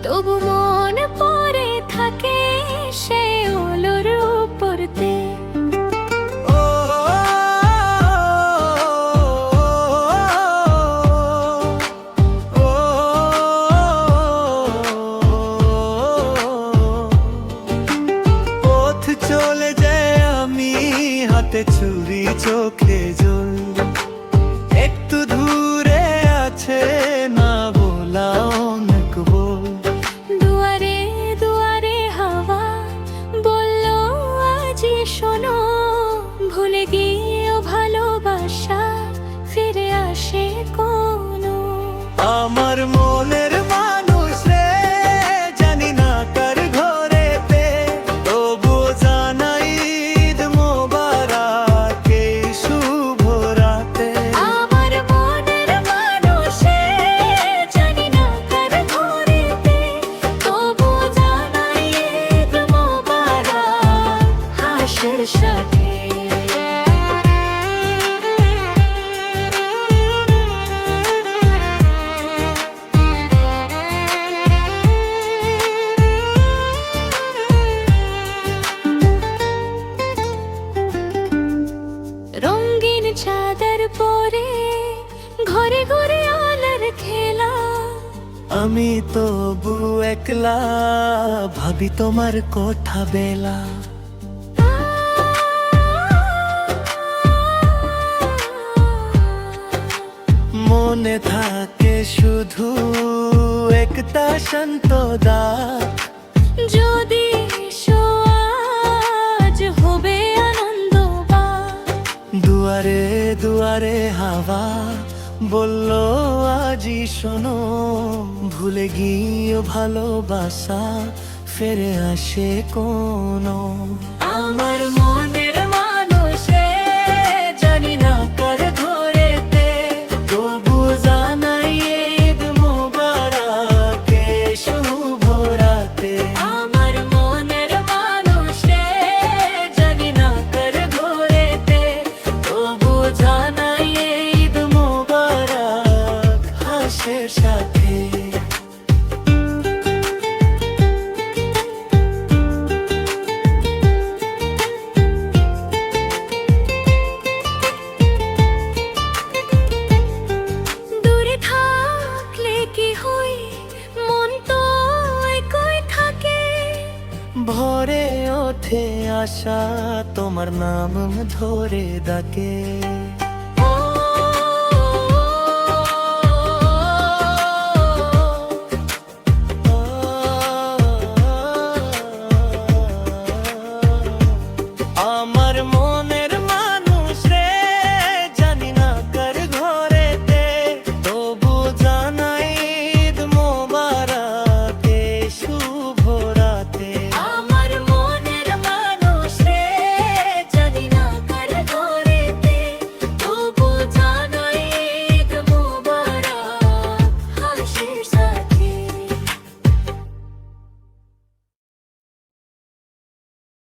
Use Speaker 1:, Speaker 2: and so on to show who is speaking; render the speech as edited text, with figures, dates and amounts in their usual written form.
Speaker 1: তবু মন পড়ে থাকে সে ওলোর উপরতে।
Speaker 2: পথ চলে যায় আমি হাতে ছুরি চোখে জল, একটু দূরে আছে না বলা অনেক বল।
Speaker 1: দুয়ারে দুয়ারে হাওয়া বলল আজি শোনো, ভুলে গিয়েও ভালোবাসা ফিরে আসে কোনো।
Speaker 2: আমার মনের মানুষ রে, জানি না কার ঘরেতে, তবু জানাই ঈদ মোবারক এই শুভ রাতে।
Speaker 1: আমার মনের মানুষ রে, জানি না কার ঘরেতে, তবু জানাই ঈদ মোবারক হাসির সাথে। রঙিন চাদর পরে ঘরে ঘরে আলোর খেলা,
Speaker 2: আমি তবু একলা ভাবি তোমার কথা বেলা। মনে থাকে শুধু একটা শান্ত ডাক,
Speaker 1: যদি আজ হবে আনন্দ বা।
Speaker 2: দুয়ারে দুয়ারে হাওয়া বলল আজি শোনো, ভুলে গিয়ে ভালোবাসা ফিরে আসে কোনো। আমার মনের মানুষে জানি না কার ঘরেতে, তবু জানাই ঈদ মোবারক এই শুভ রাতে।
Speaker 1: আমার মনের মানুষে জানি না কার ঘরেতে,
Speaker 2: তবু জানাই ঈদ মোবারক হাসির সাথে।
Speaker 1: দূরে থাকলে কি হই মন তো একই থাকে।
Speaker 2: ভরে ওঠে আশা তোমার নাম ধরে ডাকে।